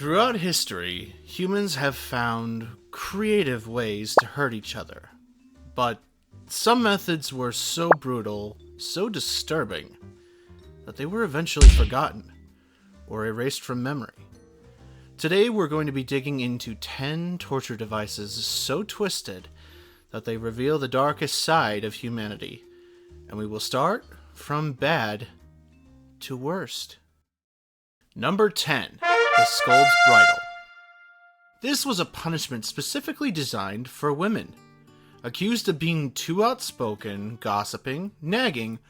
Throughout history, humans have found creative ways to hurt each other. But some methods were so brutal, so disturbing, that they were eventually forgotten or erased from memory. Today we're going to be digging into 10 torture devices so twisted that they reveal the darkest side of humanity. And we will start from bad to worst. Number 10. The scolds bridle. This was a punishment specifically designed for women, accused of being too outspoken, gossiping, nagging,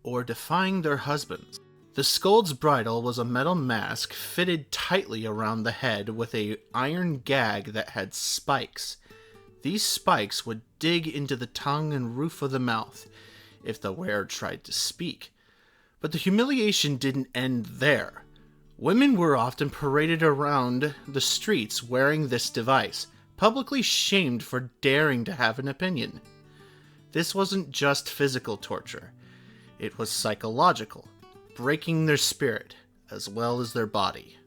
or defying their husbands. The scolds bridle was a metal mask fitted tightly around the head with an iron gag that had spikes. These spikes would dig into the tongue and roof of the mouth if the wearer tried to speak. But the humiliation didn't end there. Women were often paraded around the streets wearing this device, publicly shamed for daring to have an opinion. This wasn't just physical torture. It was psychological, breaking their spirit as well as their body.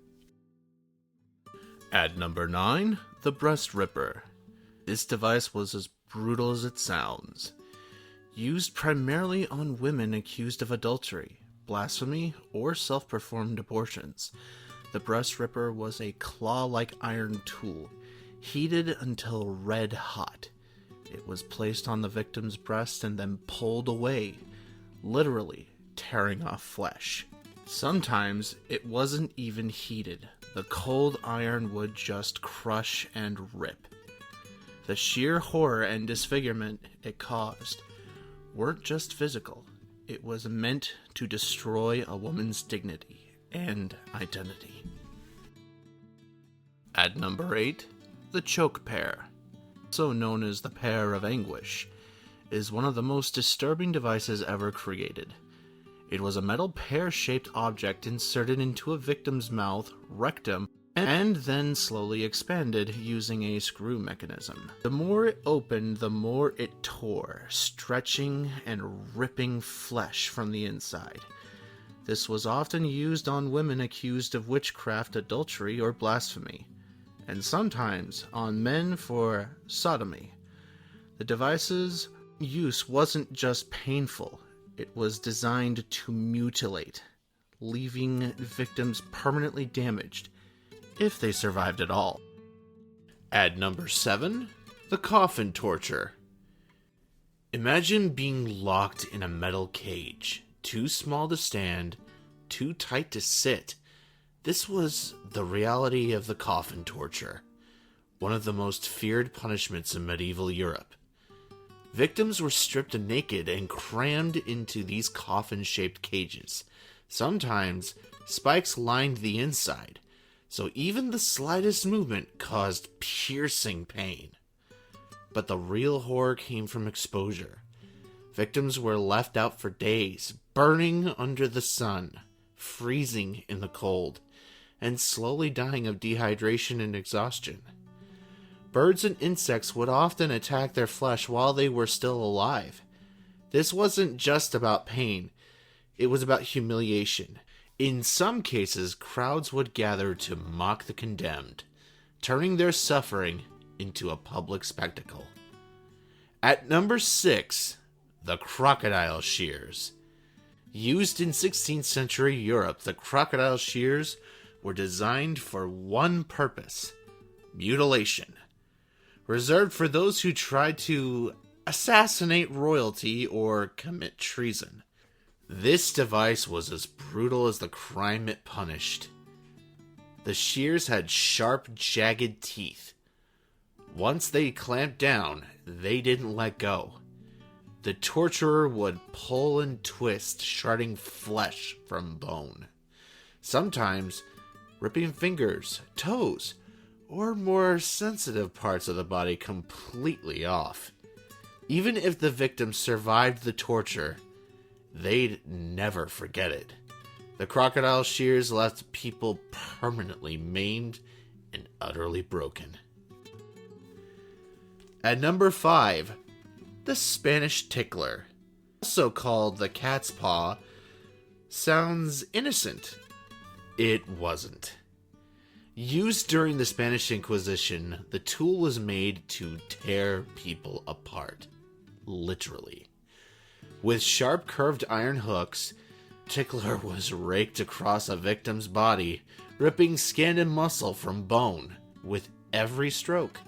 At number 9, the breast ripper. This device was as brutal as it sounds. Used primarily on women accused of adultery, blasphemy, or self-performed abortions. The breast ripper was a claw-like iron tool, heated until red hot. It was placed on the victim's breast and then pulled away, literally tearing off flesh. Sometimes it wasn't even heated. The cold iron would just crush and rip. The sheer horror and disfigurement it caused weren't just physical. It was meant to destroy a woman's dignity and identity. At number 8, the choke pear, also known as the pear of anguish, is one of the most disturbing devices ever created. It was a metal pear-shaped object inserted into a victim's mouth, rectum, and then slowly expanded using a screw mechanism. The more it opened, the more it tore, stretching and ripping flesh from the inside. This was often used on women accused of witchcraft, adultery, or blasphemy, and sometimes on men for sodomy. The device's use wasn't just painful, it was designed to mutilate, leaving victims permanently damaged, if they survived at all. At number 7, the coffin torture. Imagine being locked in a metal cage, too small to stand, too tight to sit. This was the reality of the coffin torture, one of the most feared punishments in medieval Europe. Victims were stripped naked and crammed into these coffin-shaped cages. Sometimes spikes lined the inside, so even the slightest movement caused piercing pain. But the real horror came from exposure. Victims were left out for days, burning under the sun, freezing in the cold, and slowly dying of dehydration and exhaustion. Birds and insects would often attack their flesh while they were still alive. This wasn't just about pain, it was about humiliation. In some cases, crowds would gather to mock the condemned, turning their suffering into a public spectacle. At number 6, the crocodile shears. Used in 16th century Europe, the crocodile shears were designed for one purpose: mutilation. Reserved for those who tried to assassinate royalty or commit treason. This device was as brutal as the crime it punished. The shears had sharp, jagged teeth. Once they clamped down, they didn't let go. The torturer would pull and twist, shredding flesh from bone. Sometimes ripping fingers, toes, or more sensitive parts of the body completely off. Even if the victim survived the torture, they'd never forget it. The crocodile shears left people permanently maimed and utterly broken. At number 5, the Spanish tickler, also called the cat's paw. Sounds innocent. It wasn't. Used during the Spanish Inquisition, the tool was made to tear people apart. Literally. With sharp curved iron hooks, tickler was raked across a victim's body, ripping skin and muscle from bone with every stroke.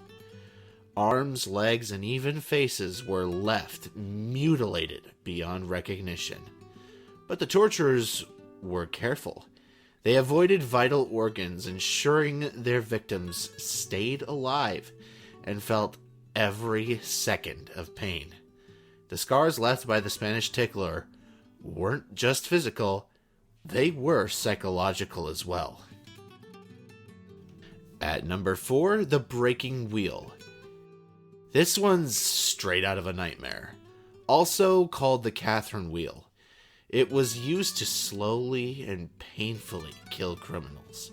Arms, legs, and even faces were left mutilated beyond recognition. But the torturers were careful. They avoided vital organs, ensuring their victims stayed alive and felt every second of pain. The scars left by the Spanish tickler weren't just physical, they were psychological as well. At number 4, the breaking wheel. This one's straight out of a nightmare. Also called the Catherine wheel. It was used to slowly and painfully kill criminals.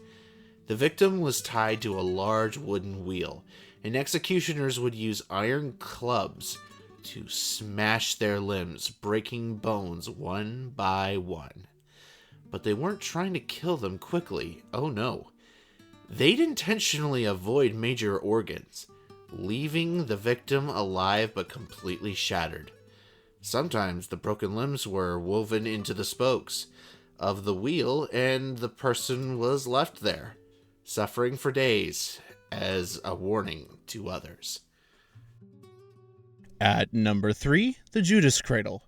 The victim was tied to a large wooden wheel, and executioners would use iron clubs to smash their limbs, breaking bones one by one. But they weren't trying to kill them quickly. Oh no. They'd intentionally avoid major organs, leaving the victim alive but completely shattered. Sometimes the broken limbs were woven into the spokes of the wheel, and the person was left there, suffering for days as a warning to others. At number 3, the Judas cradle.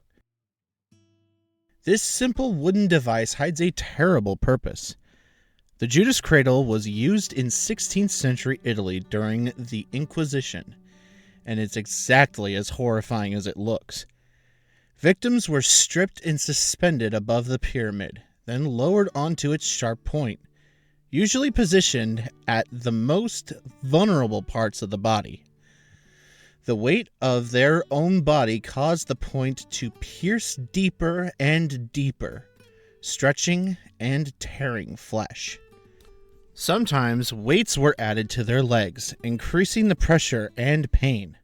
This simple wooden device hides a terrible purpose. The Judas cradle was used in 16th century Italy during the Inquisition, and it's exactly as horrifying as it looks. Victims were stripped and suspended above the pyramid, then lowered onto its sharp point, usually positioned at the most vulnerable parts of the body. The weight of their own body caused the point to pierce deeper and deeper, stretching and tearing flesh. Sometimes weights were added to their legs, increasing the pressure and pain.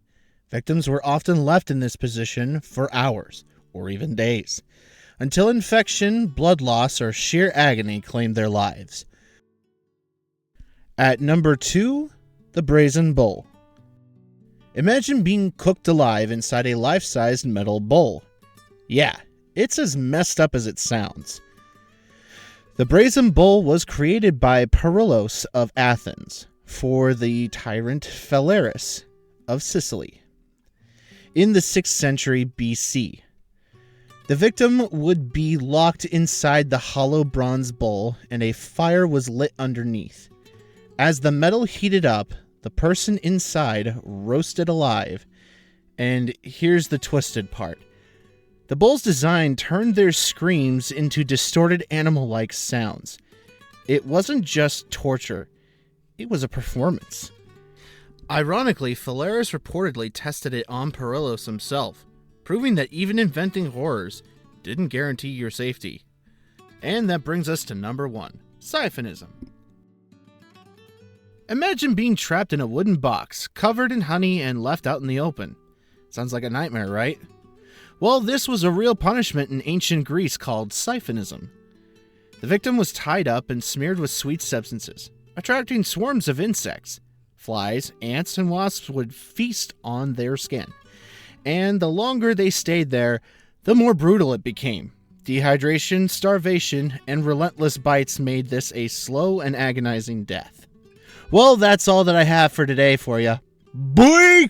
Victims were often left in this position for hours, or even days, until infection, blood loss, or sheer agony claimed their lives. At number 2, the brazen bull. Imagine being cooked alive inside a life-sized metal bowl. Yeah, it's as messed up as it sounds. The brazen bull was created by Perillos of Athens for the tyrant Phalaris of Sicily in the 6th century BC. The victim would be locked inside the hollow bronze bowl, and a fire was lit underneath. As the metal heated up, the person inside roasted alive. And here's the twisted part. The bull's design turned their screams into distorted animal-like sounds. It wasn't just torture. It was a performance. Ironically, Phalaris reportedly tested it on Perillos himself, proving that even inventing horrors didn't guarantee your safety. And that brings us to number 1, scaphism. Imagine being trapped in a wooden box, covered in honey and left out in the open. Sounds like a nightmare, right? Well, this was a real punishment in ancient Greece called scaphism. The victim was tied up and smeared with sweet substances, attracting swarms of insects. Flies, ants, and wasps would feast on their skin. And the longer they stayed there, the more brutal it became. Dehydration, starvation, and relentless bites made this a slow and agonizing death. Well, that's all that I have for today for you. Bye!